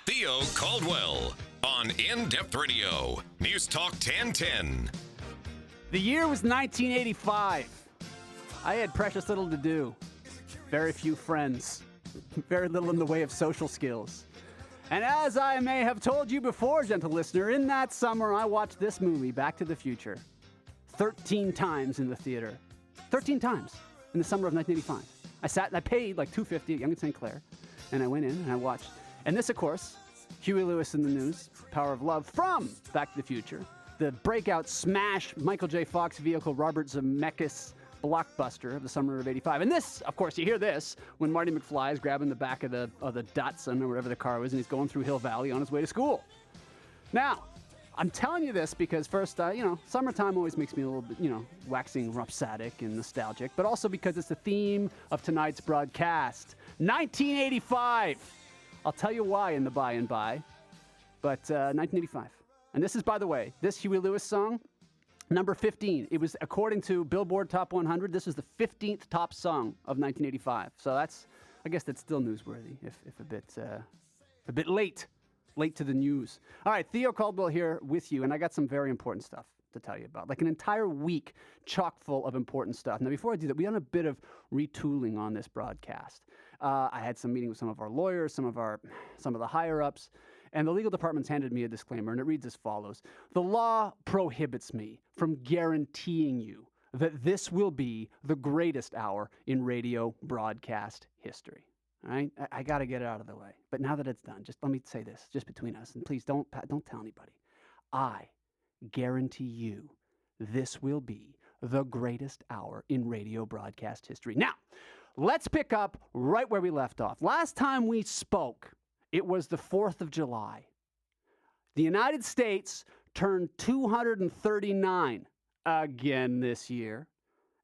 Theo Caldwell on In-Depth Radio, News Talk 1010. The year was 1985. I had precious little to do. Very few friends. Very little in the way of social skills. And as I may have told you before, gentle listener, in that summer I watched this movie, Back to the Future, 13 times in the theater. 13 times in the summer of 1985. I sat and I paid like $2.50 at Yonge and St. Clair, and I went in and I watched. And this, of course, Huey Lewis in the News, Power of Love from Back to the Future, the breakout smash Michael J. Fox vehicle Robert Zemeckis blockbuster of the summer of 85. And this, of course, you hear this when Marty McFly is grabbing the back of the Datsun or whatever the car was, and he's going through Hill Valley on his way to school. Now, I'm telling you this because first, summertime always makes me a little bit, waxing rhapsodic and nostalgic, but also because it's the theme of tonight's broadcast. 1985. I'll tell you why in the by and by, but 1985. And this is, by the way, this Huey Lewis song, number 15. It was, according to Billboard Top 100, this is the 15th top song of 1985. So I guess that's still newsworthy, if a bit late to the news. All right, Theo Caldwell here with you, and I got some very important stuff to tell you about, like an entire week chock full of important stuff. Now, before I do that, we done a bit of retooling on this broadcast. I had some meeting with some of our lawyers, some of the higher ups, and the legal department's handed me a disclaimer, and it reads as follows. The law prohibits me from guaranteeing you that this will be the greatest hour in radio broadcast history. All right? I got to get it out of the way. But now that it's done, just let me say this, just between us, and please don't tell anybody. I guarantee you this will be the greatest hour in radio broadcast history. Now, let's pick up right where we left off. Last time we spoke, it was the 4th of July. The United States turned 239 again this year,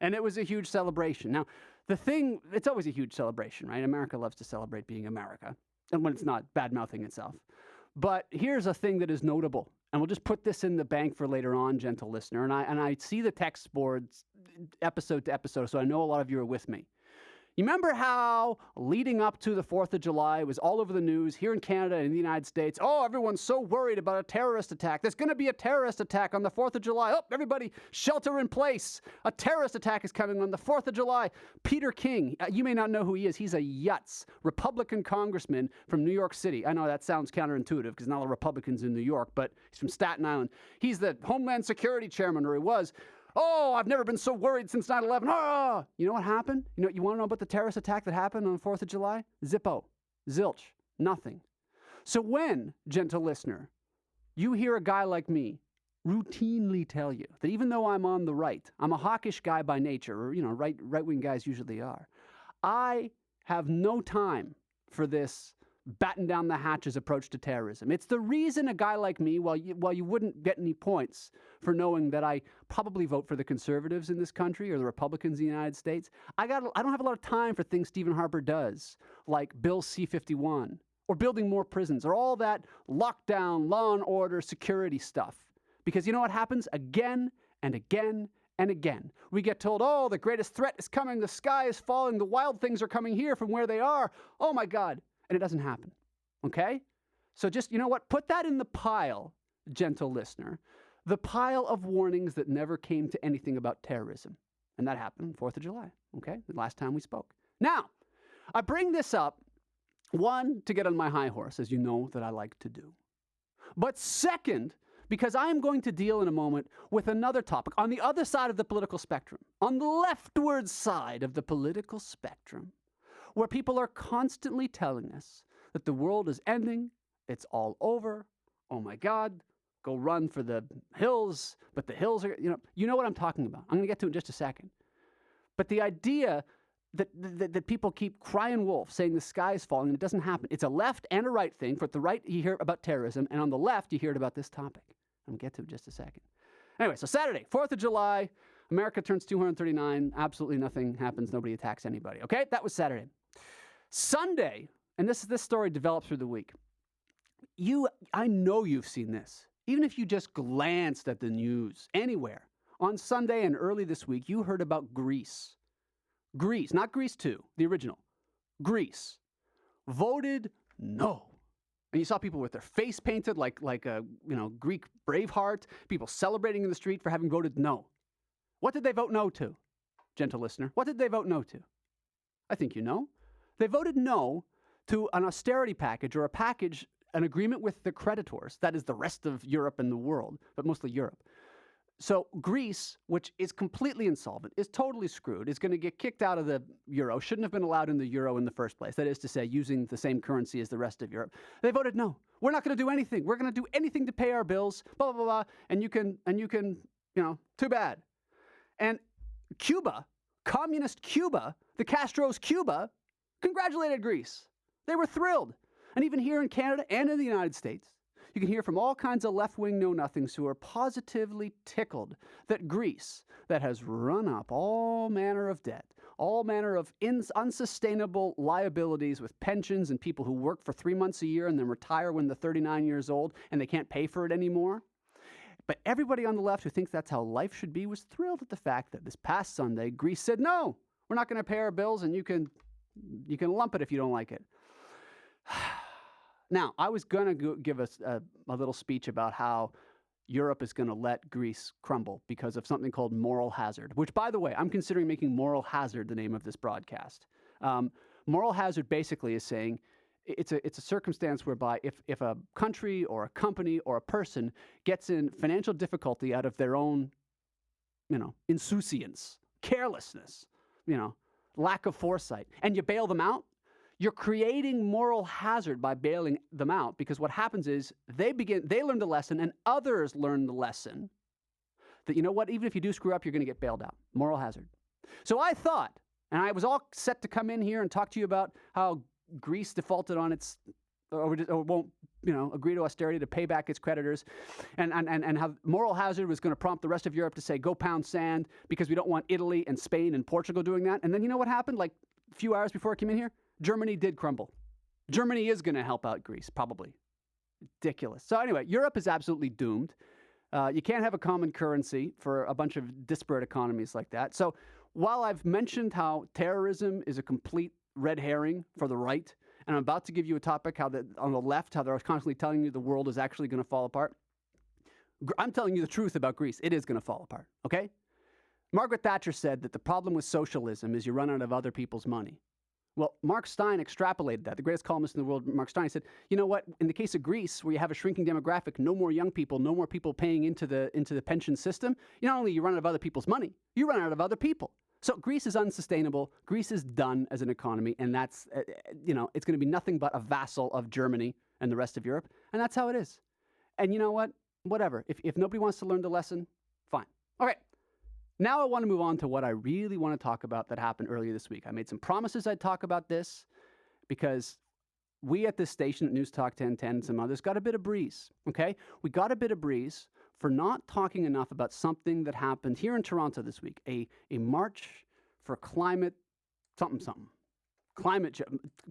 and it was a huge celebration. Now, it's always a huge celebration, right? America loves to celebrate being America, and when it's not bad-mouthing itself. But here's a thing that is notable, and we'll just put this in the bank for later on, gentle listener, and I see the text boards episode to episode, so I know a lot of you are with me. You remember how leading up to the 4th of July, it was all over the news here in Canada and in the United States. Oh, everyone's so worried about a terrorist attack. There's going to be a terrorist attack on the 4th of July. Oh, everybody shelter in place. A terrorist attack is coming on the 4th of July. Peter King, you may not know who he is. He's a Yutz, Republican congressman from New York City. I know that sounds counterintuitive because not all Republicans in New York, but he's from Staten Island. He's the Homeland Security chairman, or he was. Oh, I've never been so worried since 9/11. Ah! You know what happened? You want to know about the terrorist attack that happened on the 4th of July? Zippo. Zilch. Nothing. So when, gentle listener, you hear a guy like me routinely tell you that even though I'm on the right, I'm a hawkish guy by nature, or, right-wing guys usually are, I have no time for this batten down the hatches approach to terrorism. It's the reason a guy like me, while you wouldn't get any points for knowing that I probably vote for the conservatives in this country or the Republicans in the United States, I don't have a lot of time for things Stephen Harper does, like Bill C-51 or building more prisons or all that lockdown, law and order, security stuff. Because you know what happens again and again and again? We get told, oh, the greatest threat is coming, the sky is falling, the wild things are coming here from where they are. Oh my God. And it doesn't happen, okay? So just, you know what? Put that in the pile, gentle listener, the pile of warnings that never came to anything about terrorism. And that happened 4th of July, okay? The last time we spoke. Now, I bring this up, one, to get on my high horse, as you know that I like to do. But second, because I am going to deal in a moment with another topic on the other side of the political spectrum, on the leftward side of the political spectrum, where people are constantly telling us that the world is ending, it's all over, oh my God, go run for the hills, but the hills are, you know what I'm talking about. I'm going to get to it in just a second. But the idea that people keep crying wolf, saying the sky is falling, and it doesn't happen. It's a left and a right thing. For the right, you hear about terrorism, and on the left, you hear it about this topic. I'm going to get to it in just a second. Anyway, so Saturday, 4th of July, America turns 239, absolutely nothing happens, nobody attacks anybody. Okay, that was Saturday. Sunday, and this story developed through the week. I know you've seen this. Even if you just glanced at the news anywhere. On Sunday and early this week, you heard about Greece. Greece, not Greece 2, the original. Greece voted no And you saw people with their face painted like a Greek Braveheart, people celebrating in the street for having voted no. What did they vote no to, gentle listener? What did they vote no to? I think you know. They voted no to an austerity package or an agreement with the creditors, that is the rest of Europe and the world, but mostly Europe. So Greece, which is completely insolvent, is totally screwed, is going to get kicked out of the euro, shouldn't have been allowed in the euro in the first place, that is to say, using the same currency as the rest of Europe. They voted no. We're not going to do anything. We're going to do anything to pay our bills, blah, blah, blah, and you can, too bad. And Cuba, communist Cuba, the Castro's Cuba, congratulated Greece. They were thrilled. And even here in Canada and in the United States, you can hear from all kinds of left-wing know-nothings who are positively tickled that Greece, that has run up all manner of debt, all manner of unsustainable liabilities with pensions and people who work for 3 months a year and then retire when they're 39 years old and they can't pay for it anymore. But everybody on the left who thinks that's how life should be was thrilled at the fact that this past Sunday, Greece said, no, we're not going to pay our bills and you can lump it if you don't like it. Now, I was going to give us a little speech about how Europe is going to let Greece crumble because of something called moral hazard, which, by the way, I'm considering making moral hazard the name of this broadcast. Moral hazard basically is saying it's a circumstance whereby if a country or a company or a person gets in financial difficulty out of their own, insouciance, carelessness, lack of foresight, and you bail them out, you're creating moral hazard by bailing them out, because what happens is they learn the lesson and others learn the lesson that, even if you do screw up, you're going to get bailed out. Moral hazard. So I thought, and I was all set to come in here and talk to you about how Greece defaulted on or won't, agree to austerity to pay back its creditors, and how moral hazard was going to prompt the rest of Europe to say, go pound sand, because we don't want Italy and Spain and Portugal doing that. And then you know what happened? Like a few hours before I came in here? Germany did crumble. Germany is going to help out Greece, probably. Ridiculous. So anyway, Europe is absolutely doomed. You can't have a common currency for a bunch of disparate economies like that. So while I've mentioned how terrorism is a complete red herring for the right, and I'm about to give you a topic on the left, how they're constantly telling you the world is actually going to fall apart, I'm telling you the truth about Greece. It is going to fall apart, okay? Margaret Thatcher said that the problem with socialism is you run out of other people's money. Well, Mark Steyn extrapolated that. The greatest columnist in the world, Mark Steyn, said, you know what? In the case of Greece, where you have a shrinking demographic, no more young people, no more people paying into the pension system, not only you run out of other people's money, you run out of other people. So Greece is unsustainable. Greece is done as an economy, and that's, it's going to be nothing but a vassal of Germany and the rest of Europe, and that's how it is. And you know what? Whatever. If nobody wants to learn the lesson, fine. All right. Now I want to move on to what I really want to talk about that happened earlier this week. I made some promises I'd talk about this because we at this station at News Talk 1010 and some others got a bit of breeze, okay? We got a bit of breeze for not talking enough about something that happened here in Toronto this week, a march for climate something.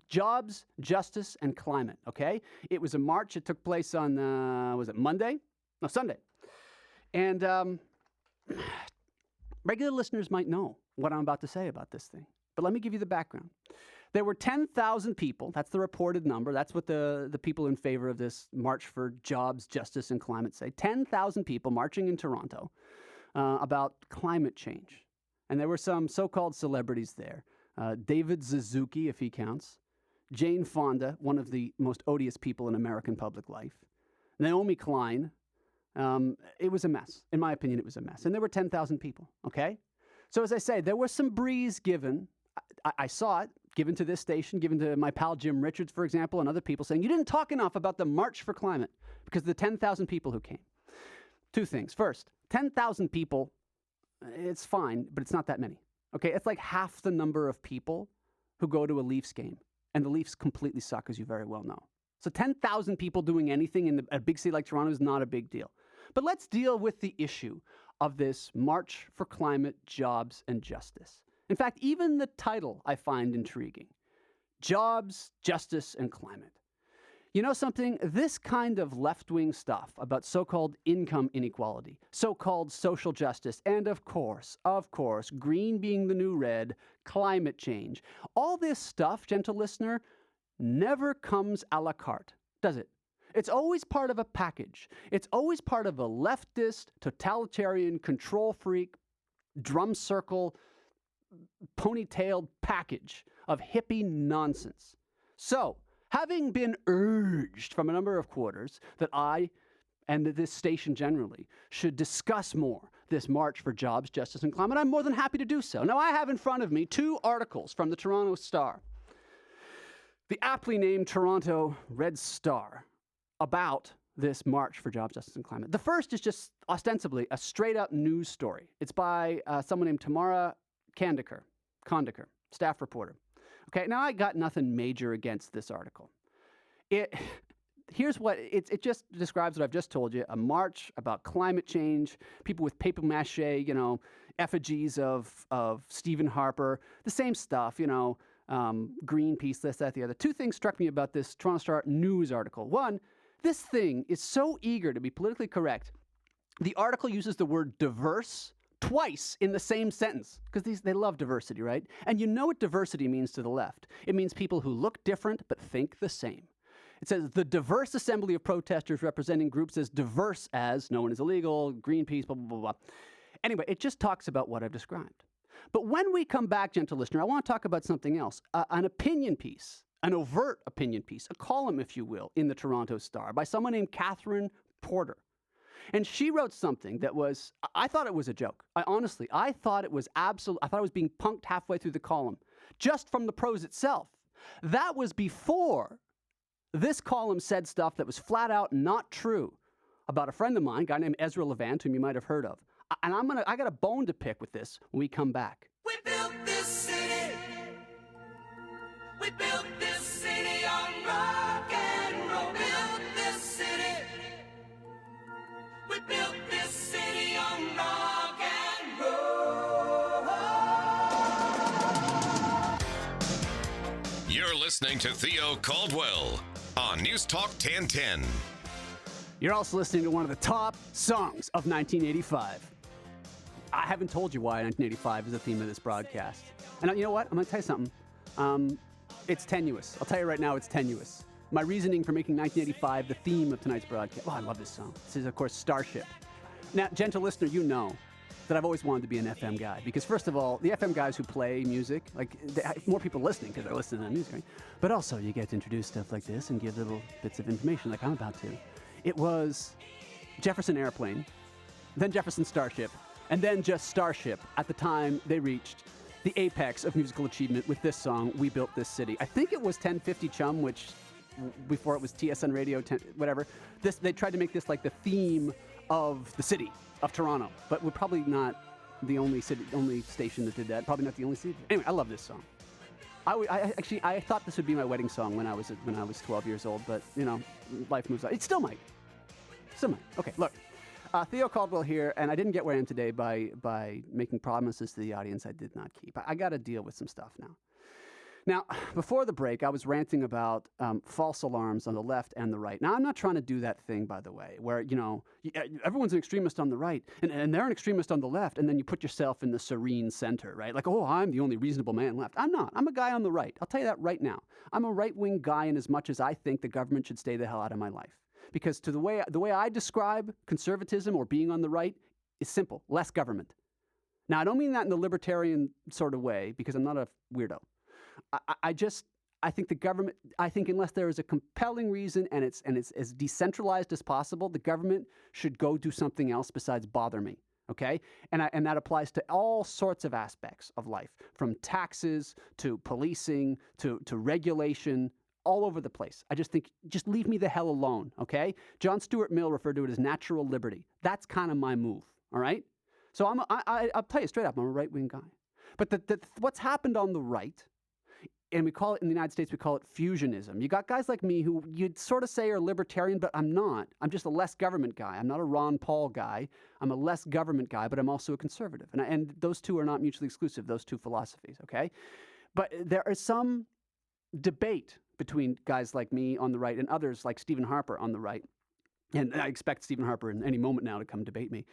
Jobs, justice, and climate, okay? It was a march. It took place on, was it Monday? No, Sunday. And regular listeners might know what I'm about to say about this thing, but let me give you the background. There were 10,000 people. That's the reported number. That's what the people in favor of this March for Jobs, Justice, and Climate say. 10,000 people marching in Toronto about climate change. And there were some so-called celebrities there. David Suzuki, if he counts. Jane Fonda, one of the most odious people in American public life. Naomi Klein. It was a mess. In my opinion, it was a mess. And there were 10,000 people, okay? So as I say, there was some breeze given. I saw it given to this station, given to my pal Jim Richards, for example, and other people saying, you didn't talk enough about the March for Climate because of the 10,000 people who came. Two things. First, 10,000 people, it's fine, but it's not that many, okay? It's like half the number of people who go to a Leafs game, and the Leafs completely suck, as you very well know. So 10,000 people doing anything in a big city like Toronto is not a big deal. But let's deal with the issue of this March for Climate, Jobs, and Justice. In fact, even the title I find intriguing. Jobs, Justice, and Climate. You know something? This kind of left-wing stuff about so-called income inequality, so-called social justice, and of course, green being the new red, climate change. All this stuff, gentle listener, never comes a la carte. does it? It's always part of a package. It's always part of a leftist, totalitarian, control freak, drum circle, ponytailed package of hippie nonsense. So, having been urged from a number of quarters that I and this station generally should discuss more this march for jobs, justice, and climate, I'm more than happy to do so. Now, I have in front of me 2 articles from the Toronto Star, the aptly named Toronto Red Star, about this march for jobs, justice, and climate. The first is just ostensibly a straight-up news story. It's by someone named Tamara Kondaker, staff reporter. Okay, now I got nothing major against this article. Here's what it just describes what I've just told you: a march about climate change, people with paper mache, effigies of Stephen Harper, the same stuff, Greenpeace, this, that, the other. 2 things struck me about this Toronto Star news article. One, this thing is so eager to be politically correct. The article uses the word diverse twice in the same sentence, because they love diversity, right? And you know what diversity means to the left. It means people who look different but think the same. It says, the diverse assembly of protesters representing groups as diverse as no one is illegal, Greenpeace, blah, blah, blah, blah. Anyway, it just talks about what I've described. But when we come back, gentle listener, I want to talk about something else, an opinion piece, an overt opinion piece, a column, if you will, in the Toronto Star by someone named Catherine Porter. And she wrote something that was, I thought it was a joke. I thought it was I thought I was being punked halfway through the column, just from the prose itself. That was before this column said stuff that was flat out not true about a friend of mine, a guy named Ezra Levant, whom you might have heard of. And I got a bone to pick with this when we come back. We built this city. We built this city on rock and roll. Built this city. We built this city on rock and roll. You're listening to Theo Caldwell on News Talk 1010. You're also listening to one of the top songs of 1985. I haven't told you why 1985 is the theme of this broadcast. And you know what? I'm going to tell you something. It's tenuous. I'll tell you right now, it's tenuous. My reasoning for making 1985 the theme of tonight's broadcast. Oh, I love this song. This is, of course, Starship. Now, gentle listener, you know that I've always wanted to be an FM guy. Because, first of all, the FM guys who play music, more people listening because they're listening to music, right? But also, you get to introduce stuff like this and give little bits of information like I'm about to. It was Jefferson Airplane, then Jefferson Starship, and then just Starship at the time they reached the apex of musical achievement with this song, We Built This City. I think it was 1050 Chum, which before it was TSN Radio, whatever. They tried to make this like the theme of the city of Toronto, but we're probably not the only station that did that. Probably not the only city. Anyway, I love this song. I thought this would be my wedding song when I was 12 years old, but life moves on. It still might. Okay, look. Theo Caldwell here, and I didn't get where I am today by making promises to the audience I did not keep. I got to deal with some stuff now. Now, before the break, I was ranting about false alarms on the left and the right. Now, I'm not trying to do that thing, by the way, where, everyone's an extremist on the right, and they're an extremist on the left, and then you put yourself in the serene center, right? Like, oh, I'm the only reasonable man left. I'm not. I'm a guy on the right. I'll tell you that right now. I'm a right-wing guy in as much as I think the government should stay the hell out of my life. Because the way I describe conservatism or being on the right is simple: less government. Now, I don't mean that in the libertarian sort of way, because I'm not a weirdo. I think the government, unless there is a compelling reason and it's as decentralized as possible, the government should go do something else besides bother me. Okay? And that applies to all sorts of aspects of life, from taxes to policing to regulation, all over the place. I just think, just leave me the hell alone, okay? John Stuart Mill referred to it as natural liberty. That's kind of my move, all right? So I'll tell you straight up, I'm a right-wing guy. But what's happened on the right, and we call it, in the United States, we call it fusionism. You got guys like me who you'd sort of say are libertarian, but I'm not. I'm just a less government guy. I'm not a Ron Paul guy. I'm a less government guy, but I'm also a conservative. And those two are not mutually exclusive, those two philosophies, okay? But there is some debate between guys like me on the right and others like Stephen Harper on the right. And I expect Stephen Harper in any moment now to come debate me.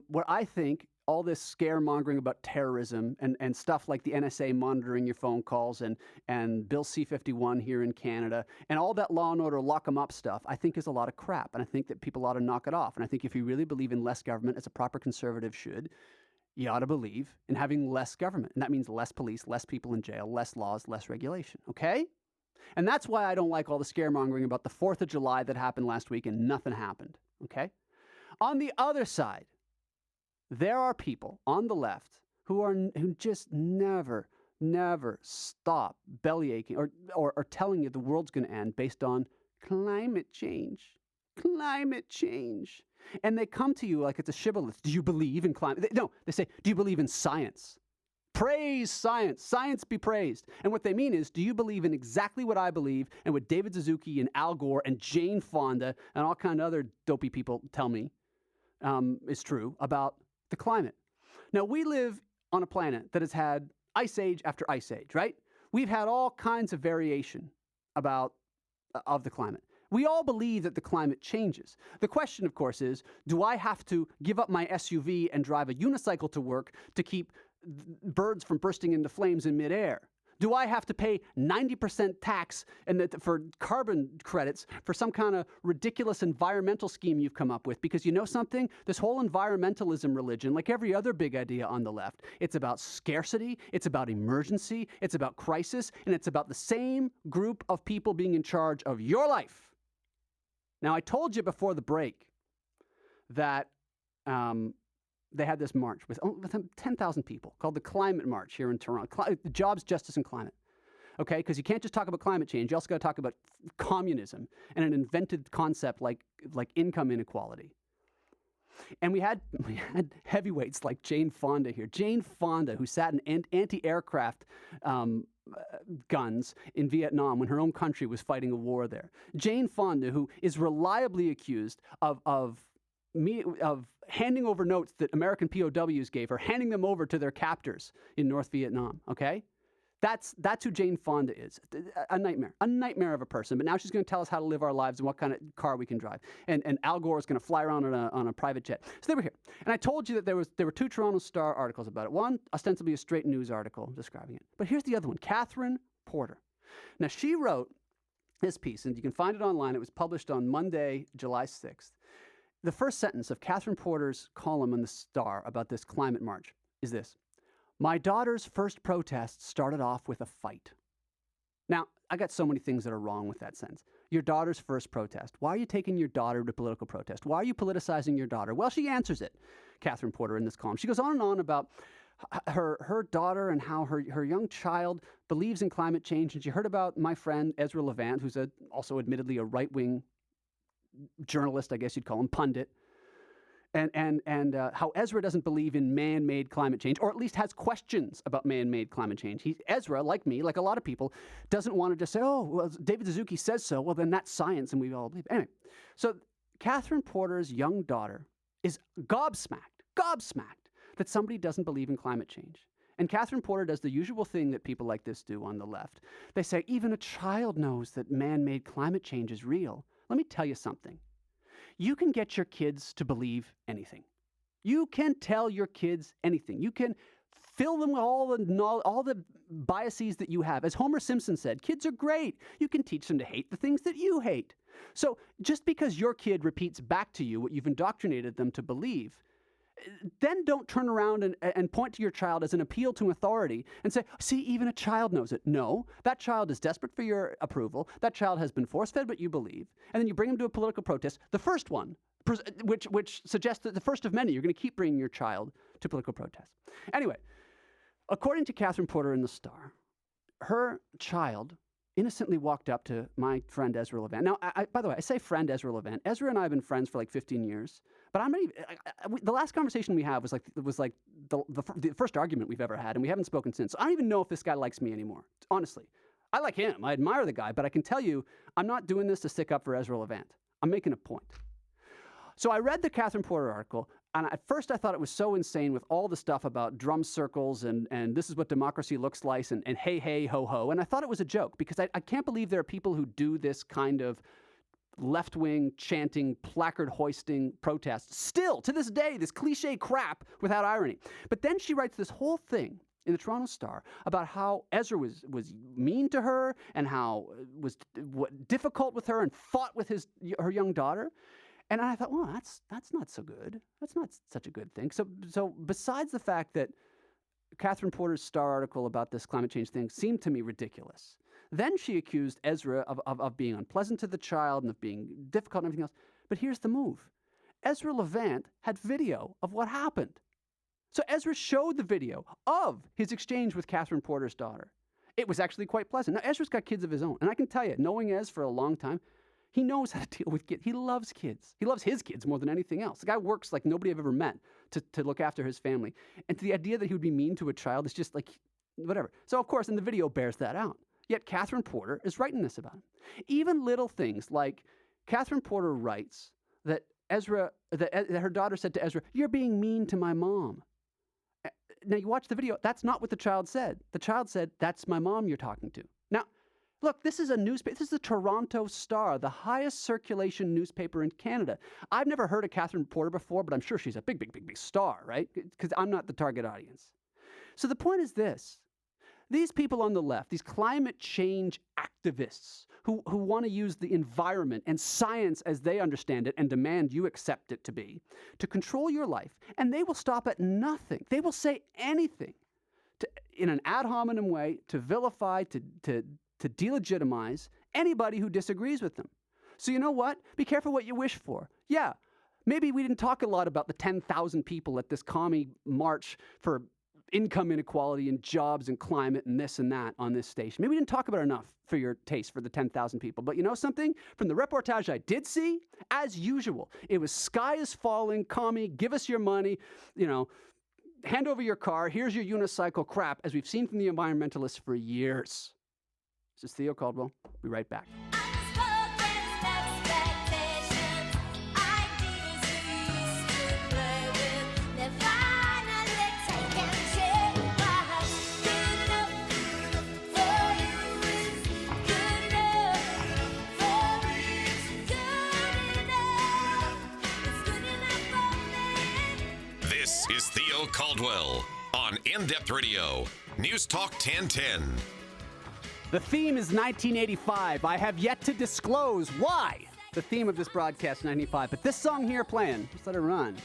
Where I think all this scaremongering about terrorism and stuff like the NSA monitoring your phone calls and Bill C-51 here in Canada and all that law and order lock 'em up stuff, I think is a lot of crap. And I think that people ought to knock it off. And I think if you really believe in less government, as a proper conservative should, you ought to believe in having less government. And that means less police, less people in jail, less laws, less regulation. Okay? And that's why I don't like all the scaremongering about the 4th of July that happened last week and nothing happened. Okay? On the other side, there are people on the left who just never stop bellyaching or telling you the world's going to end based on climate change. Climate change. And they come to you like it's a shibboleth. Do you believe in climate? No, they say, do you believe in science? Praise science. Science be praised. And what they mean is, do you believe in exactly what I believe and what David Suzuki and Al Gore and Jane Fonda and all kind of other dopey people tell me is true about the climate? Now, we live on a planet that has had ice age after ice age, right? We've had all kinds of variation of the climate. We all believe that the climate changes. The question, of course, is, do I have to give up my SUV and drive a unicycle to work to keep birds from bursting into flames in midair? Do I have to pay 90% tax for carbon credits for some kind of ridiculous environmental scheme you've come up with? Because you know something? This whole environmentalism religion, like every other big idea on the left, it's about scarcity, it's about emergency, it's about crisis, and it's about the same group of people being in charge of your life. Now, I told you before the break that they had this march with 10,000 people called the Climate March here in Toronto. Jobs, justice, and climate. Okay? Because you can't just talk about climate change. You also got to talk about communism and an invented concept like income inequality. And we had heavyweights like Jane Fonda here. Jane Fonda, who sat in anti-aircraft guns in Vietnam when her own country was fighting a war there. Jane Fonda, who is reliably accused of handing over notes that American POWs gave her, handing them over to their captors in North Vietnam, okay? That's who Jane Fonda is. A nightmare of a person. But now she's going to tell us how to live our lives and what kind of car we can drive. And Al Gore is going to fly around on a private jet. So they were here. And I told you that there were 2 Toronto Star articles about it. One, ostensibly a straight news article describing it. But here's the other one, Catherine Porter. Now, she wrote this piece, and you can find it online. It was published on Monday, July 6th. The first sentence of Catherine Porter's column in the Star about this climate march is this: "My daughter's first protest started off with a fight." Now, I got so many things that are wrong with that sentence. Your daughter's first protest. Why are you taking your daughter to political protest? Why are you politicizing your daughter? Well, she answers it, Catherine Porter, in this column. She goes on and on about her daughter and how her young child believes in climate change. And she heard about my friend Ezra Levant, who's also admittedly a right-wing journalist, I guess you'd call him, pundit. And how Ezra doesn't believe in man-made climate change, or at least has questions about man-made climate change. Ezra, like me, like a lot of people, doesn't want to just say, oh, well, David Suzuki says so. Well, then that's science, and we all believe. Anyway, so Catherine Porter's young daughter is gobsmacked that somebody doesn't believe in climate change. And Catherine Porter does the usual thing that people like this do on the left. They say, even a child knows that man-made climate change is real. Let me tell you something. You can get your kids to believe anything. You can tell your kids anything. You can fill them with all the biases that you have. As Homer Simpson said, kids are great. You can teach them to hate the things that you hate. So just because your kid repeats back to you what you've indoctrinated them to believe, then don't turn around and point to your child as an appeal to authority and say, see, even a child knows it. No, that child is desperate for your approval. That child has been force-fed what you believe. And then you bring them to a political protest, the first one, which suggests that the first of many, you're going to keep bringing your child to political protest. Anyway, according to Catherine Porter in the Star, her child innocently walked up to my friend Ezra Levant. Now, by the way, I say friend Ezra Levant. Ezra and I have been friends for like 15 years. But I'm not even, the last conversation we had was like the first argument we've ever had, and we haven't spoken since. So I don't even know if this guy likes me anymore, honestly. I like him. I admire the guy, but I can tell you, I'm not doing this to stick up for Ezra Levant. I'm making a point. So I read the Catherine Porter article, and at first I thought it was so insane with all the stuff about drum circles and this is what democracy looks like and hey, hey, ho, ho. And I thought it was a joke because I can't believe there are people who do this kind of left-wing chanting, placard-hoisting protests. Still, to this day, this cliche crap without irony. But then she writes this whole thing in the Toronto Star about how Ezra was mean to her and how was difficult with her and fought with her young daughter. And I thought, well, that's not so good. That's not such a good thing. So besides the fact that Catherine Porter's Star article about this climate change thing seemed to me ridiculous, then she accused Ezra of being unpleasant to the child and of being difficult and everything else. But here's the move. Ezra Levant had video of what happened. So Ezra showed the video of his exchange with Catherine Porter's daughter. It was actually quite pleasant. Now, Ezra's got kids of his own. And I can tell you, knowing Ez for a long time, he knows how to deal with kids. He loves kids. He loves his kids more than anything else. The guy works like nobody I've ever met to look after his family. And the idea that he would be mean to a child is just like, whatever. So, of course, in the video bears that out. Yet Catherine Porter is writing this about him. Even little things like Catherine Porter writes that her daughter said to Ezra, "You're being mean to my mom." Now, you watch the video. That's not what the child said. The child said, "That's my mom you're talking to." Now, look, this is a newspaper. This is the Toronto Star, the highest circulation newspaper in Canada. I've never heard of Catherine Porter before, but I'm sure she's a big, big, big, big star, right? Because I'm not the target audience. So the point is this. These people on the left, these climate change activists who want to use the environment and science as they understand it and demand you accept it to be, to control your life, and they will stop at nothing. They will say anything in an ad hominem way to vilify, to delegitimize anybody who disagrees with them. So you know what? Be careful what you wish for. Yeah, maybe we didn't talk a lot about the 10,000 people at this commie march for income inequality and jobs and climate and this and that on this station. Maybe we didn't talk about it enough for your taste for the 10,000 people. But you know something? From the reportage I did see, as usual, it was sky is falling, commie, give us your money, hand over your car, here's your unicycle crap, as we've seen from the environmentalists for years. This is Theo Caldwell. Be right back. This is Theo Caldwell on In-Depth Radio, News Talk 1010. The theme is 1985. I have yet to disclose why the theme of this broadcast is 1985, but this song here playing, just let it run.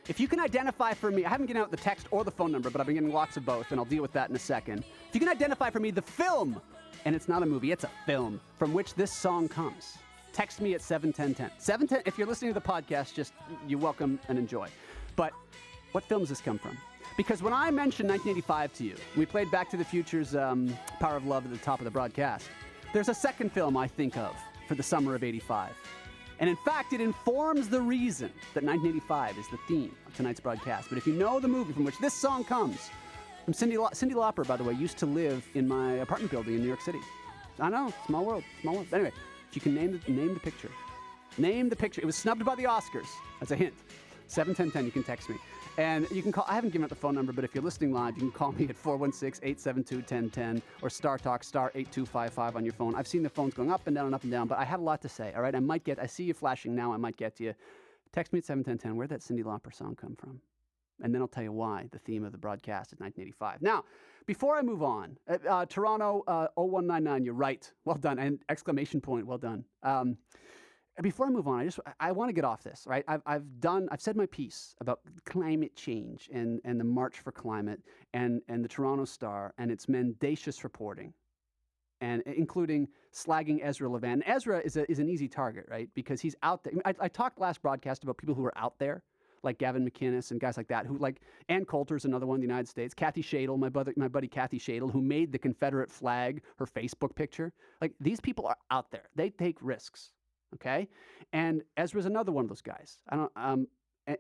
If you can identify for me, I haven't given out the text or the phone number, but I've been getting lots of both, and I'll deal with that in a second. If you can identify for me the film, and it's not a movie, it's a film, from which this song comes, text me at 71010. 710, if you're listening to the podcast, just you're welcome and enjoy. But what film does this come from? Because when I mentioned 1985 to you, we played Back to the Future's Power of Love at the top of the broadcast. There's a second film I think of for the summer of 85. And in fact, it informs the reason that 1985 is the theme of tonight's broadcast. But if you know the movie from which this song comes, from Cyndi Lauper, by the way, used to live in my apartment building in New York City. I know, small world, small world. But anyway, if you can name the picture. Name the picture. It was snubbed by the Oscars. That's a hint. 71010, you can text me. And you can call, I haven't given out the phone number, but if you're listening live, you can call me at 416-872-1010 or Star Talk, star 8255 on your phone. I've seen the phones going up and down, but I have a lot to say, all right? I see you flashing now, I might get to you. Text me at 71010, where'd that Cyndi Lauper song come from? And then I'll tell you why the theme of the broadcast is 1985. Now, before I move on, Toronto 0199, you're right. Well done, and exclamation point, well done. Before I move on, I want to get off this, right? I've said my piece about climate change and the March for Climate and the Toronto Star and its mendacious reporting, and including slagging Ezra Levant. And Ezra is an easy target, right? Because he's out there. I talked last broadcast about people who are out there, like Gavin McInnes and guys like that, who Ann Coulter's another one in the United States. Kathy Shadle, my buddy Kathy Shadle, who made the Confederate flag her Facebook picture. Like, these people are out there. They take risks. Okay, and Ezra's another one of those guys.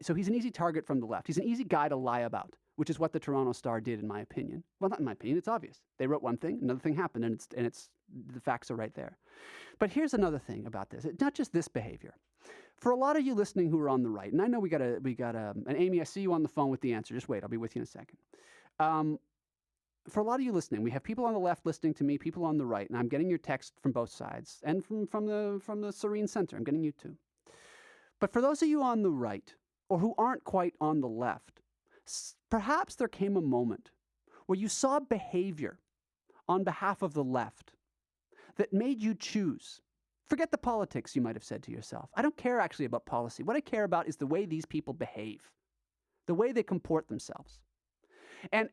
So he's an easy target from the left. He's an easy guy to lie about, which is what the Toronto Star did, in my opinion. Well, not in my opinion. It's obvious. They wrote one thing, another thing happened, and it's the facts are right there. But here's another thing about this. It's not just this behavior. For a lot of you listening who are on the right, and I know we got and Amy, I see you on the phone with the answer. Just wait. I'll be with you in a second. for a lot of you listening, we have people on the left listening to me, people on the right, and I'm getting your text from both sides and from the serene center. I'm getting you too. But for those of you on the right, or who aren't quite on the left, perhaps there came a moment where you saw behavior on behalf of the left that made you choose. Forget the politics, you might have said to yourself. I don't care actually about policy. What I care about is the way these people behave, the way they comport themselves. And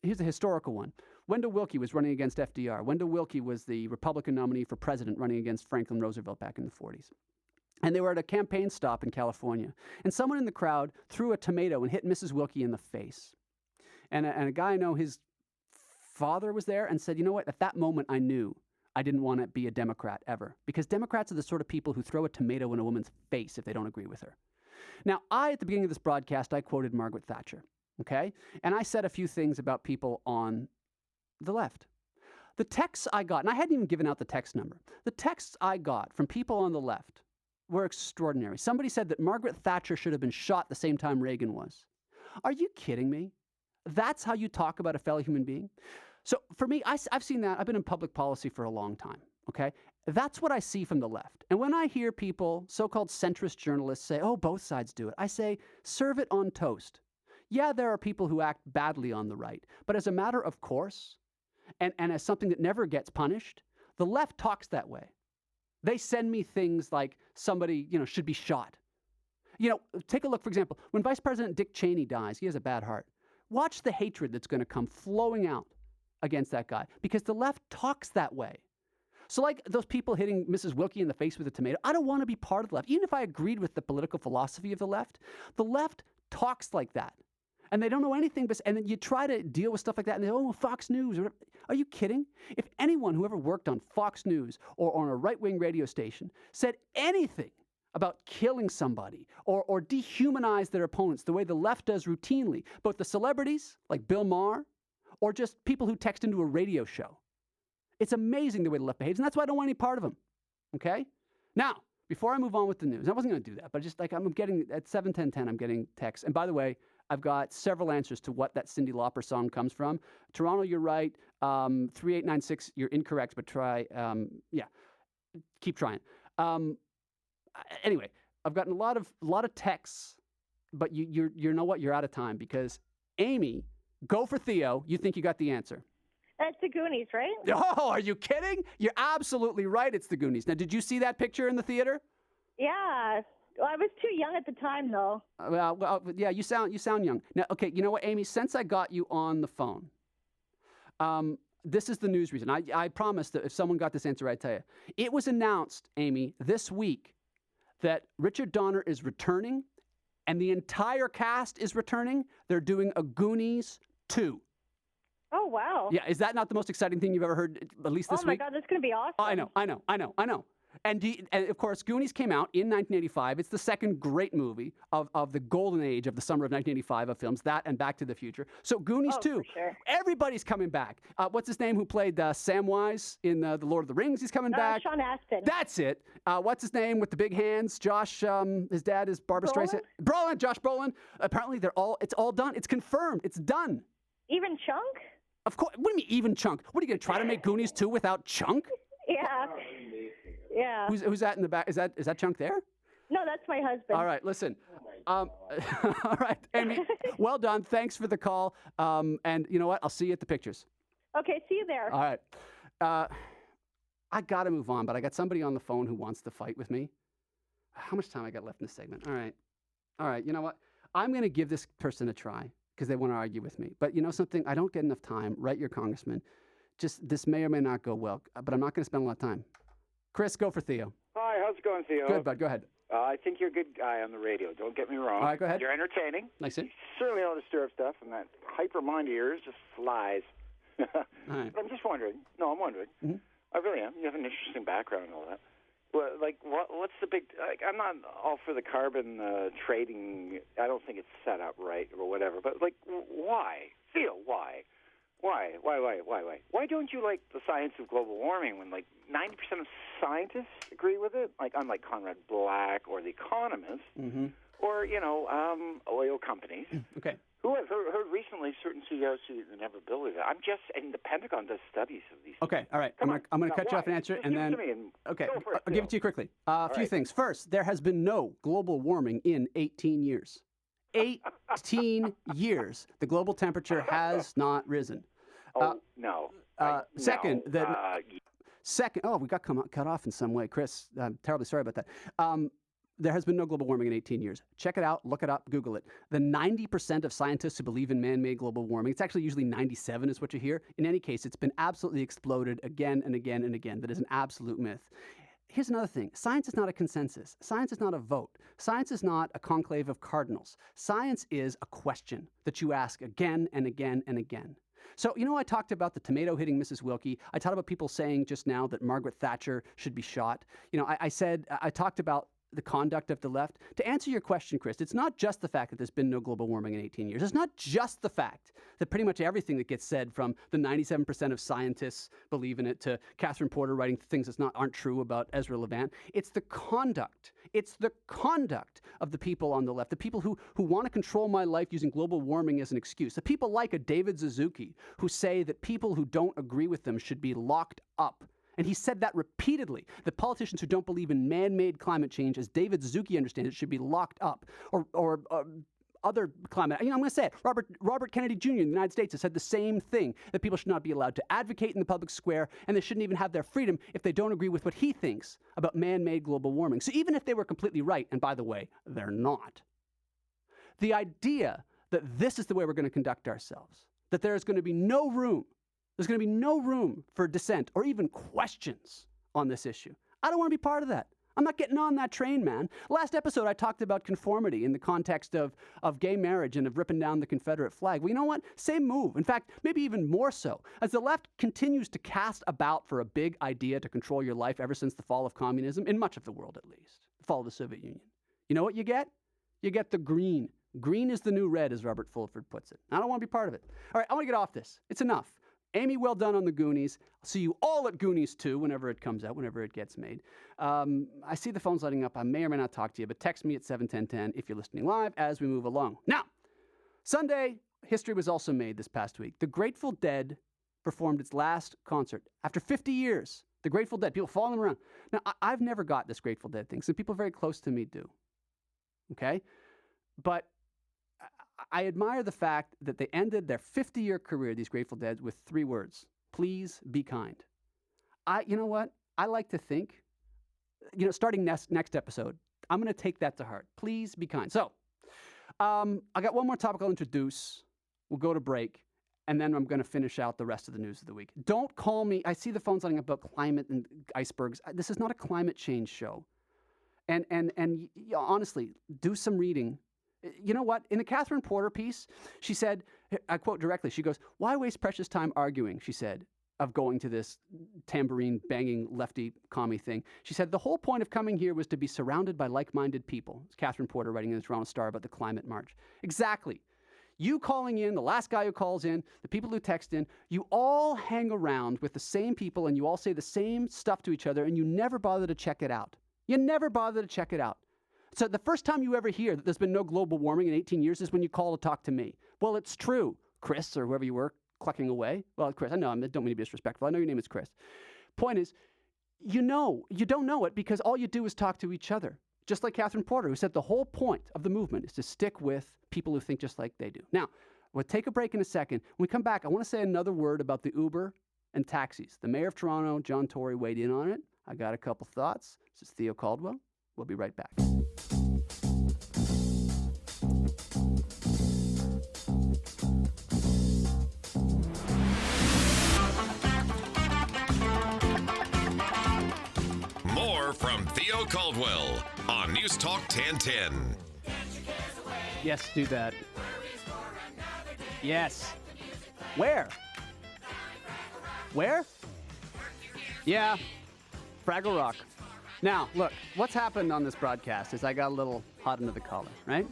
here's a historical one. Wendell Willkie was running against FDR. Wendell Willkie was the Republican nominee for president running against Franklin Roosevelt back in the 40s. And they were at a campaign stop in California. And someone in the crowd threw a tomato and hit Mrs. Willkie in the face. And a guy I know, his father was there and said, you know what, at that moment I knew I didn't want to be a Democrat ever. Because Democrats are the sort of people who throw a tomato in a woman's face if they don't agree with her. Now, at the beginning of this broadcast, I quoted Margaret Thatcher. Okay? And I said a few things about people on the left. The texts I got, and I hadn't even given out the text number, the texts I got from people on the left were extraordinary. Somebody said that Margaret Thatcher should have been shot the same time Reagan was. Are you kidding me? That's how you talk about a fellow human being? So for me, I've seen that. I've been in public policy for a long time. Okay? That's what I see from the left. And when I hear people, so-called centrist journalists, say, oh, both sides do it, I say, serve it on toast. Yeah, there are people who act badly on the right, but as a matter of course, and as something that never gets punished, the left talks that way. They send me things like somebody, should be shot. Take a look, for example, when Vice President Dick Cheney dies, he has a bad heart. Watch the hatred that's going to come flowing out against that guy, because the left talks that way. So like those people hitting Mrs. Willkie in the face with a tomato, I don't want to be part of the left. Even if I agreed with the political philosophy of the left talks like that. And they don't know anything, and then you try to deal with stuff like that, and they go, oh, Fox News. Are you kidding? If anyone who ever worked on Fox News or on a right-wing radio station said anything about killing somebody or dehumanize their opponents the way the left does routinely, both the celebrities, like Bill Maher, or just people who text into a radio show, it's amazing the way the left behaves, and that's why I don't want any part of them, okay? Now, before I move on with the news, I wasn't going to do that, but just like I'm getting, at 7:10:10, I'm getting texts. And by the way, I've got several answers to what that Cyndi Lauper song comes from. Toronto, you're right. 3896, you're incorrect, but try. Keep trying. Anyway, I've gotten a lot of texts, but you know what? You're out of time because Amy, go for Theo. You think you got the answer? That's the Goonies, right? Oh, are you kidding? You're absolutely right. It's the Goonies. Now, did you see that picture in the theater? Yeah. Well, I was too young at the time, though. Well, yeah, you sound young. Now, okay, you know what, Amy? Since I got you on the phone, this is the news reason. I promised that if someone got this answer, I'd tell you. It was announced, Amy, this week that Richard Donner is returning, and the entire cast is returning. They're doing a Goonies 2. Oh, wow. Yeah, is that not the most exciting thing you've ever heard, at least this week? Oh, my God, that's going to be awesome. I know. And of course, Goonies came out in 1985. It's the second great movie of the golden age of the summer of 1985 of films, that and Back to the Future. So Goonies 2. For sure. Everybody's coming back. What's his name who played Samwise in The Lord of the Rings? He's coming back. Sean Astin. That's it. What's his name with the big hands? Josh, his dad is Barbara Streisand. Josh Brolin. Apparently it's all done. It's confirmed. It's done. Even Chunk? Of course. What do you mean even Chunk? What are you going to try to make Goonies 2 without Chunk? Yeah. Yeah. Who's that in the back? Is that Chunk there? No, that's my husband. All right, listen. All right, Amy, well done. Thanks for the call. And you know what? I'll see you at the pictures. Okay, see you there. All right. I got to move on, but I got somebody on the phone who wants to fight with me. How much time I got left in this segment? All right. You know what? I'm going to give this person a try because they want to argue with me. But you know something? I don't get enough time. Write your congressman. Just this may or may not go well, but I'm not going to spend a lot of time. Chris, go for Theo. Hi, how's it going, Theo? Good, bud. Go ahead. I think you're a good guy on the radio. Don't get me wrong. All right, go ahead. You're entertaining. Nice. You certainly know how to stir up stuff, and that hyper mind of yours just flies. All right. But I'm just wondering. No, I'm wondering. Mm-hmm. I really am. You have an interesting background and all that. Well, what's the big? I'm not all for the carbon trading. I don't think it's set up right or whatever. But why? Theo, why? Why? Why don't you like the science of global warming when 90% of scientists agree with it? Unlike Conrad Black or The Economist, mm-hmm. or oil companies, okay, Who I've heard recently, certain CEOs who never believe it. I'm just, and the Pentagon does studies of these. Okay, all right. I'm going to cut you off and answer, and then. Okay, I'll give it to you quickly. A few things. First, there has been no global warming in 18 years. 18 years. The global temperature has not risen. No. Second, we got cut off in some way. Chris, I'm terribly sorry about that. There has been no global warming in 18 years. Check it out, look it up, Google it. The 90% of scientists who believe in man-made global warming, it's actually usually 97 is what you hear. In any case, it's been absolutely exploded again and again and again. That is an absolute myth. Here's another thing. Science is not a consensus. Science is not a vote. Science is not a conclave of cardinals. Science is a question that you ask again and again and again. So, I talked about the tomato hitting Mrs. Wilkie. I talked about people saying just now that Margaret Thatcher should be shot. I talked about the conduct of the left. To answer your question, Chris, it's not just the fact that there's been no global warming in 18 years. It's not just the fact that pretty much everything that gets said, from the 97% of scientists believe in it to Catherine Porter writing things that aren't true about Ezra Levant. It's the conduct. It's the conduct of the people on the left, the people who want to control my life using global warming as an excuse. The people like a David Suzuki who say that people who don't agree with them should be locked up. And he said that repeatedly. The politicians who don't believe in man-made climate change, as David Suzuki understands it, should be locked up. Or other climate. I'm going to say it. Robert Kennedy Jr. in the United States has said the same thing, that people should not be allowed to advocate in the public square, and they shouldn't even have their freedom if they don't agree with what he thinks about man-made global warming. So even if they were completely right, and by the way, they're not, the idea that this is the way we're going to conduct ourselves, that there is going to be no room, there's going to be no room for dissent or even questions on this issue. I don't want to be part of that. I'm not getting on that train, man. Last episode, I talked about conformity in the context of gay marriage and of ripping down the Confederate flag. Well, you know what? Same move. In fact, maybe even more so. As the left continues to cast about for a big idea to control your life ever since the fall of communism, in much of the world at least, the fall of the Soviet Union. You know what you get? You get the green. Green is the new red, as Robert Fulford puts it. I don't want to be part of it. All right, I want to get off this. It's enough. Amy, well done on the Goonies. I'll see you all at Goonies 2 whenever it comes out, whenever it gets made. I see the phone's lighting up. I may or may not talk to you, but text me at 71010 if you're listening live as we move along. Now, Sunday, history was also made this past week. The Grateful Dead performed its last concert. After 50 years, the Grateful Dead, people following them around. Now, I've never got this Grateful Dead thing. Some people very close to me do. Okay? But I admire the fact that they ended their 50-year career, these Grateful Dead, with 3 words. Please be kind. You know what? I like to think, starting next episode, I'm going to take that to heart. Please be kind. So, I got one more topic I'll introduce. We'll go to break, and then I'm going to finish out the rest of the news of the week. Don't call me. I see the phones lighting up about climate and icebergs. This is not a climate change show. And honestly, do some reading. You know what? In the Catherine Porter piece, she said, I quote directly, she goes, "Why waste precious time arguing," she said, of going to this tambourine-banging lefty commie thing. She said, "The whole point of coming here was to be surrounded by like-minded people." It's Catherine Porter writing in the Toronto Star about the climate march. Exactly. You calling in, the last guy who calls in, the people who text in, you all hang around with the same people and you all say the same stuff to each other and you never bother to check it out. You never bother to check it out. So the first time you ever hear that there's been no global warming in 18 years is when you call to talk to me. Well, it's true, Chris, or whoever you were, clucking away. Well, Chris, I know, I don't mean to be disrespectful. I know your name is Chris. Point is, you don't know it because all you do is talk to each other. Just like Catherine Porter, who said the whole point of the movement is to stick with people who think just like they do. Now, we'll take a break in a second. When we come back, I want to say another word about the Uber and taxis. The mayor of Toronto, John Tory, weighed in on it. I got a couple thoughts. This is Theo Caldwell. We'll be right back. More from Theo Caldwell on News Talk 1010. Yes, do that. Yes. Where? Where? Yeah. Fraggle Rock. Now, look, what's happened on this broadcast is I got a little hot under the collar, right?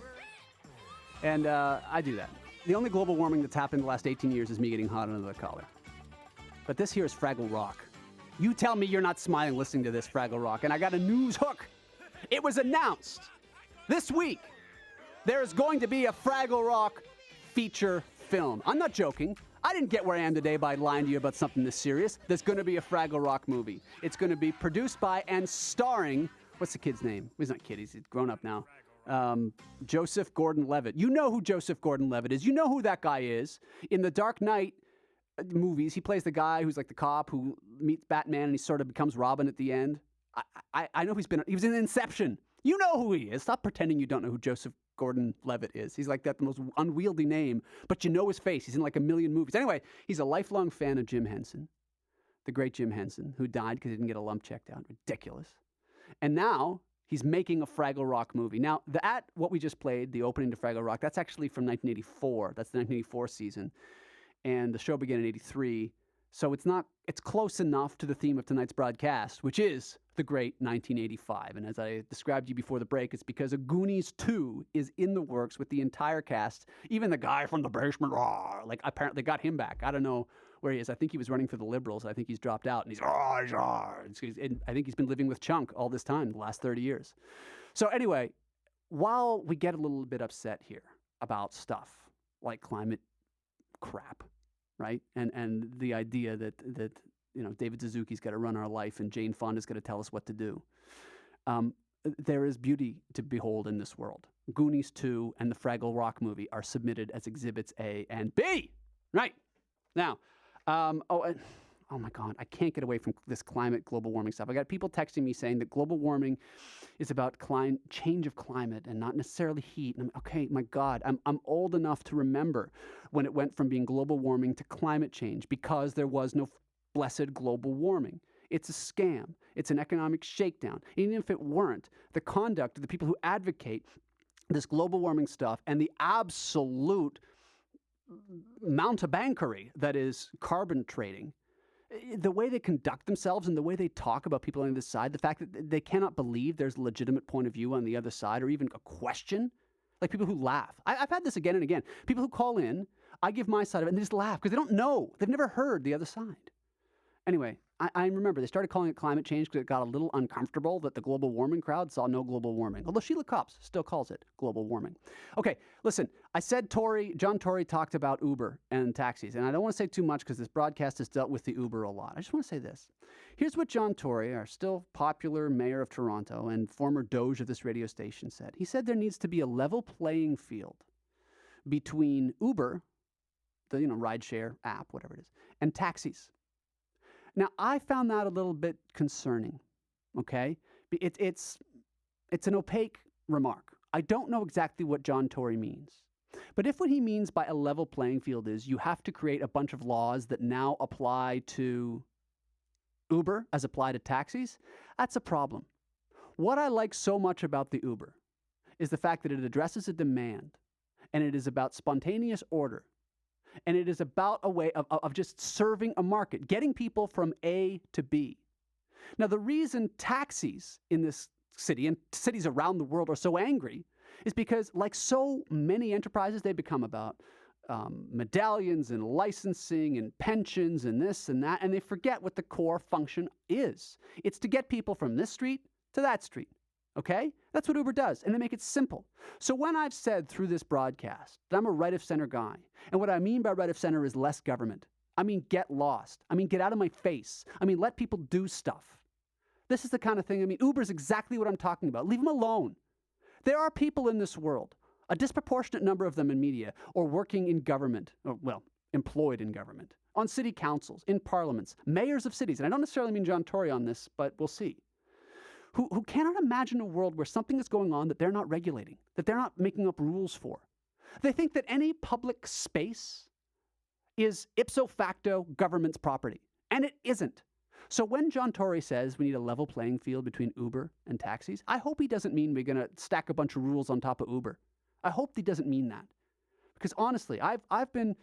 And I do that. The only global warming that's happened in the last 18 years is me getting hot under the collar. But this here is Fraggle Rock. You tell me you're not smiling listening to this, Fraggle Rock. And I got a news hook. It was announced this week. There is going to be a Fraggle Rock feature film. I'm not joking. I didn't get where I am today by lying to you about something this serious. There's going to be a Fraggle Rock movie. It's going to be produced by and starring, what's the kid's name? He's not a kid, he's grown up now. Joseph Gordon-Levitt. You know who Joseph Gordon-Levitt is. You know who that guy is. In the Dark Knight movies, he plays the guy who's like the cop who meets Batman and he sort of becomes Robin at the end. I know he was in Inception. You know who he is. Stop pretending you don't know who Joseph Gordon-Levitt is. He's like that, the most unwieldy name, but you know his face. He's in like a million movies. Anyway, he's a lifelong fan of Jim Henson, the great Jim Henson, who died because he didn't get a lump checked out. Ridiculous. And now he's making a Fraggle Rock movie. Now, what we just played, the opening to Fraggle Rock, that's actually from 1984. That's the 1984 season. And the show began in 83. So it's close enough to the theme of tonight's broadcast, which is the great 1985. And as I described to you before the break, it's because a Goonies 2 is in the works with the entire cast. Even the guy from the basement, apparently got him back. I don't know where he is. I think he was running for the Liberals. I think he's dropped out. And and I think he's been living with Chunk all this time, the last 30 years. So anyway, while we get a little bit upset here about stuff like climate crap, right? And the idea that David Suzuki's got to run our life and Jane Fonda's got to tell us what to do. There is beauty to behold in this world. Goonies 2 and the Fraggle Rock movie are submitted as Exhibits A and B. Right. Now, oh my God, I can't get away from this climate, global warming stuff. I got people texting me saying that global warming is about change of climate and not necessarily heat. And okay, my God, I'm old enough to remember when it went from being global warming to climate change because there was no blessed global warming. It's a scam. It's an economic shakedown. Even if it weren't, the conduct of the people who advocate this global warming stuff and the absolute mountebankery that is carbon trading, the way they conduct themselves and the way they talk about people on the other side, the fact that they cannot believe there's a legitimate point of view on the other side or even a question, like people who laugh. I've had this again and again. People who call in, I give my side of it, and they just laugh because they don't know. They've never heard the other side. Anyway, I remember they started calling it climate change because it got a little uncomfortable that the global warming crowd saw no global warming. Although Sheila Copps still calls it global warming. Okay, listen, I said John Tory talked about Uber and taxis, and I don't want to say too much because this broadcast has dealt with the Uber a lot. I just want to say this. Here's what John Tory, our still popular mayor of Toronto and former doge of this radio station, said. He said there needs to be a level playing field between Uber, the rideshare app, whatever it is, and taxis. Now, I found that a little bit concerning, okay? It's an opaque remark. I don't know exactly what John Tory means. But if what he means by a level playing field is you have to create a bunch of laws that now apply to Uber as apply to taxis, that's a problem. What I like so much about the Uber is the fact that it addresses a demand, and it is about spontaneous order. And it is about a way of just serving a market, getting people from A to B. Now, the reason taxis in this city and cities around the world are so angry is because, like so many enterprises, they become about medallions and licensing and pensions and this and that, and they forget what the core function is. It's to get people from this street to that street. Okay? That's what Uber does, and they make it simple. So when I've said through this broadcast that I'm a right-of-center guy, and what I mean by right-of-center is less government, I mean get lost. I mean get out of my face. I mean let people do stuff. This is the kind of thing, Uber's exactly what I'm talking about. Leave them alone. There are people in this world, a disproportionate number of them in media, or working in government, or, well, employed in government, on city councils, in parliaments, mayors of cities, and I don't necessarily mean John Tory on this, but we'll see. Who cannot imagine a world where something is going on that they're not regulating, that they're not making up rules for. They think that any public space is ipso facto government's property, and it isn't. So when John Tory says we need a level playing field between Uber and taxis, I hope he doesn't mean we're going to stack a bunch of rules on top of Uber. I hope he doesn't mean that. Because honestly, I've been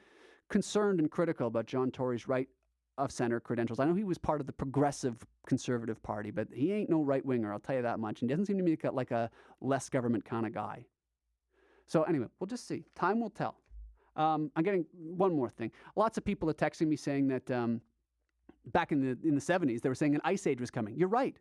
concerned and critical about John Tory's right of center credentials. I know he was part of the Progressive Conservative Party, but he ain't no right-winger, I'll tell you that much. And he doesn't seem to me like a less government kind of guy. So anyway, we'll just see. Time will tell. I'm getting one more thing. Lots of people are texting me saying that back in the 70s, they were saying an ice age was coming. You're right.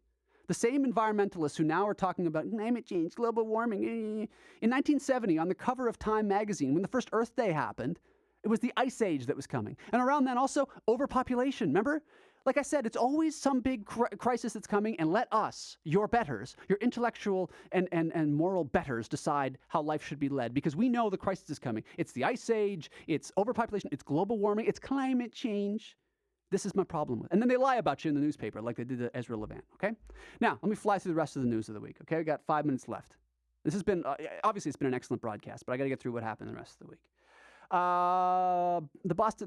The same environmentalists who now are talking about climate change, global warming. In 1970, on the cover of Time magazine, when the first Earth Day happened, it was the Ice Age that was coming. And around then also, overpopulation, remember? Like I said, it's always some big crisis that's coming, and let us, your betters, your intellectual and moral betters, decide how life should be led, because we know the crisis is coming. It's the Ice Age, it's overpopulation, it's global warming, it's climate change. This is my problem with it. And then they lie about you in the newspaper like they did to Ezra Levant, okay? Now, let me fly through the rest of the news of the week, okay? We got 5 minutes left. This has been, obviously it's been an excellent broadcast, but I got to get through what happened the rest of the week. The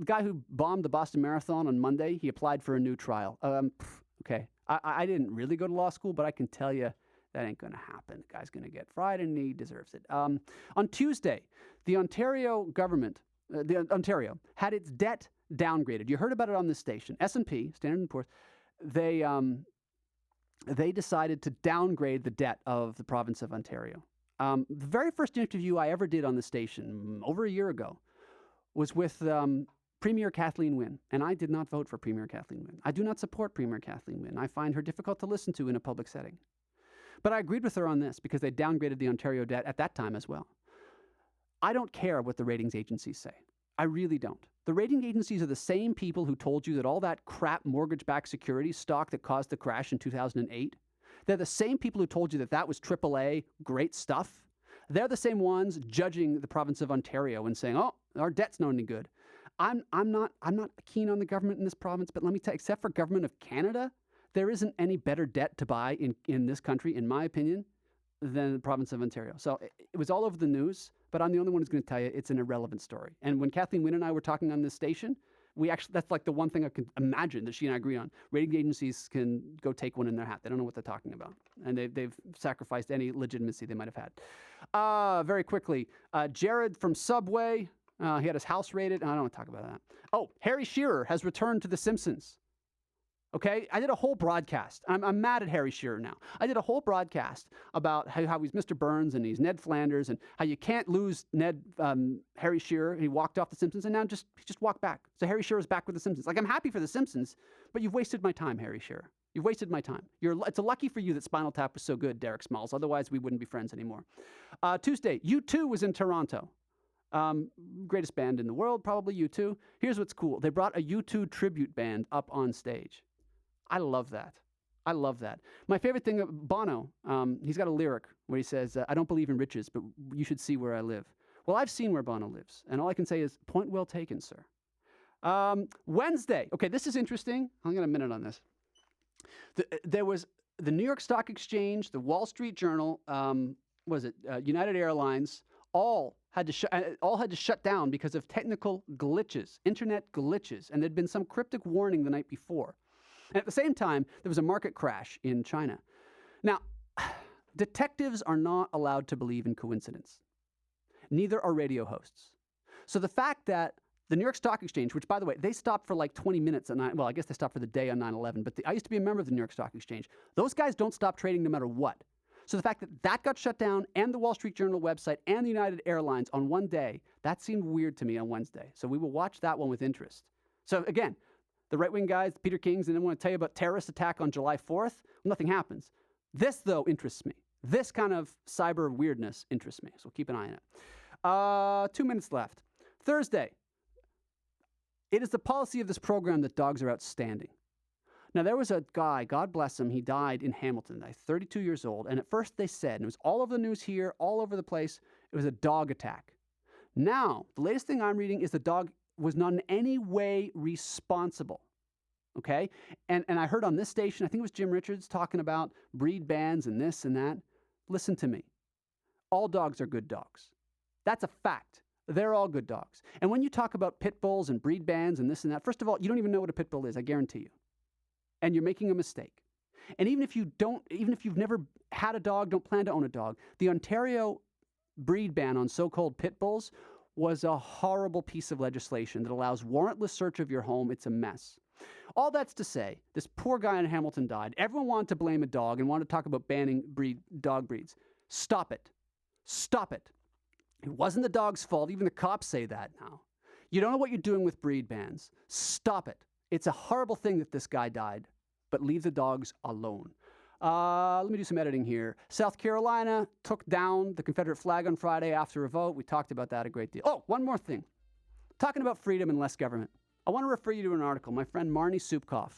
guy who bombed the Boston Marathon on Monday, he applied for a new trial. Okay. I didn't really go to law school, but I can tell you that ain't going to happen. The guy's going to get fried, and he deserves it. On Tuesday, the Ontario government, Ontario, had its debt downgraded. You heard about it on this station. S&P, Standard & Poor's, they decided to downgrade the debt of the province of Ontario. The very first interview I ever did on the station, over a year ago, was with Premier Kathleen Wynne, and I did not vote for Premier Kathleen Wynne. I do not support Premier Kathleen Wynne. I find her difficult to listen to in a public setting. But I agreed with her on this because they downgraded the Ontario debt at that time as well. I don't care what the ratings agencies say. I really don't. The rating agencies are the same people who told you that all that crap mortgage-backed security stock that caused the crash in 2008, they're the same people who told you that that was AAA, great stuff. They're the same ones judging the province of Ontario and saying, oh, our debt's not any good. I'm not keen on the government in this province, but let me tell you, except for government of Canada, there isn't any better debt to buy in this country, in my opinion, than the province of Ontario. So it was all over the news, but I'm the only one who's going to tell you it's an irrelevant story. And when Kathleen Wynne and I were talking on this station, that's like the one thing I can imagine that she and I agree on. Rating agencies can go take one in their hat. They don't know what they're talking about. And they've sacrificed any legitimacy they might have had. Very quickly, Jared from Subway, he had his house raided. I don't want to talk about that. Oh, Harry Shearer has returned to The Simpsons. Okay, I did a whole broadcast. I'm mad at Harry Shearer now. I did a whole broadcast about how he's Mr. Burns and he's Ned Flanders and how you can't lose Harry Shearer. He walked off The Simpsons and now he just walked back. So Harry Shearer's back with The Simpsons. Like, I'm happy for The Simpsons, but you've wasted my time, Harry Shearer. You've wasted my time. It's a lucky for you that Spinal Tap was so good, Derek Smalls. Otherwise, we wouldn't be friends anymore. Tuesday, U2 was in Toronto. Greatest band in the world, probably U2. Here's what's cool. They brought a U2 tribute band up on stage. I love that. I love that. My favorite thing, Bono, he's got a lyric where he says, I don't believe in riches, but you should see where I live. Well, I've seen where Bono lives, and all I can say is, point well taken, sir. Wednesday. Okay, this is interesting. I'm going to a minute on this. There was the New York Stock Exchange, the Wall Street Journal, United Airlines, all had to shut down because of technical glitches, internet glitches, and there'd been some cryptic warning the night before. And at the same time, there was a market crash in China. Now, detectives are not allowed to believe in coincidence. Neither are radio hosts. So the fact that the New York Stock Exchange, which, by the way, they stopped for like 20 minutes, I guess they stopped for the day on 9/11, but I used to be a member of the New York Stock Exchange. Those guys don't stop trading no matter what. So the fact that that got shut down, and the Wall Street Journal website, and the United Airlines on one day, that seemed weird to me on Wednesday. So we will watch that one with interest. So again, the right-wing guys, Peter Kings, and then want to tell you about terrorist attack on July 4th. Nothing happens. This, though, interests me. This kind of cyber weirdness interests me. So keep an eye on it. 2 minutes left. Thursday. It is the policy of this program that dogs are outstanding. Now, there was a guy, God bless him, he died in Hamilton, 32 years old, and at first they said, and it was all over the news here, all over the place, it was a dog attack. Now, the latest thing I'm reading is the dog was not in any way responsible, okay? And I heard on this station, I think it was Jim Richards, talking about breed bans and this and that. Listen to me. All dogs are good dogs. That's a fact. They're all good dogs. And when you talk about pit bulls and breed bans and this and that, first of all, you don't even know what a pit bull is, I guarantee you. And you're making a mistake. And even if you've never had a dog, don't plan to own a dog, the Ontario breed ban on so-called pit bulls was a horrible piece of legislation that allows warrantless search of your home. It's a mess. All that's to say, this poor guy in Hamilton died. Everyone wanted to blame a dog and wanted to talk about banning dog breeds. Stop it. Stop it. It wasn't the dog's fault. Even the cops say that now. You don't know what you're doing with breed bans. Stop it. It's a horrible thing that this guy died, but leave the dogs alone. Let me do some editing here. South Carolina took down the Confederate flag on Friday after a vote. We talked about that a great deal. Oh, one more thing. Talking about freedom and less government. I want to refer you to an article. My friend Marnie Supkoff.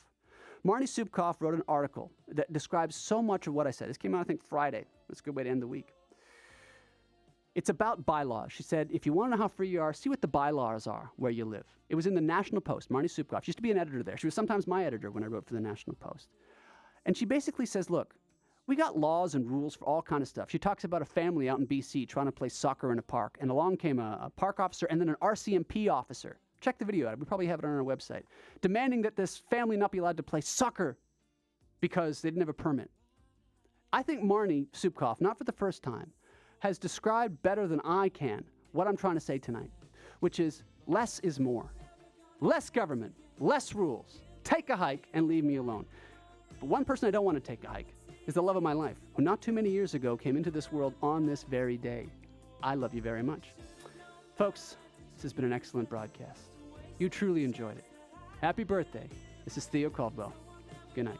Marnie Supkoff wrote an article that describes so much of what I said. This came out, I think, Friday. That's a good way to end the week. It's about bylaws. She said, if you want to know how free you are, see what the bylaws are where you live. It was in the National Post. Marnie Supkoff. She used to be an editor there. She was sometimes my editor when I wrote for the National Post. And she basically says, look, we got laws and rules for all kind of stuff. She talks about a family out in BC trying to play soccer in a park, and along came a park officer and then an RCMP officer. Check the video out. We probably have it on our website. Demanding that this family not be allowed to play soccer because they didn't have a permit. I think Marnie Supkoff, not for the first time, has described better than I can what I'm trying to say tonight, which is less is more. Less government, less rules. Take a hike and leave me alone. But one person I don't want to take a hike is the love of my life, who not too many years ago came into this world on this very day. I love you very much. Folks, this has been an excellent broadcast. You truly enjoyed it. Happy birthday. This is Theo Caldwell. Good night.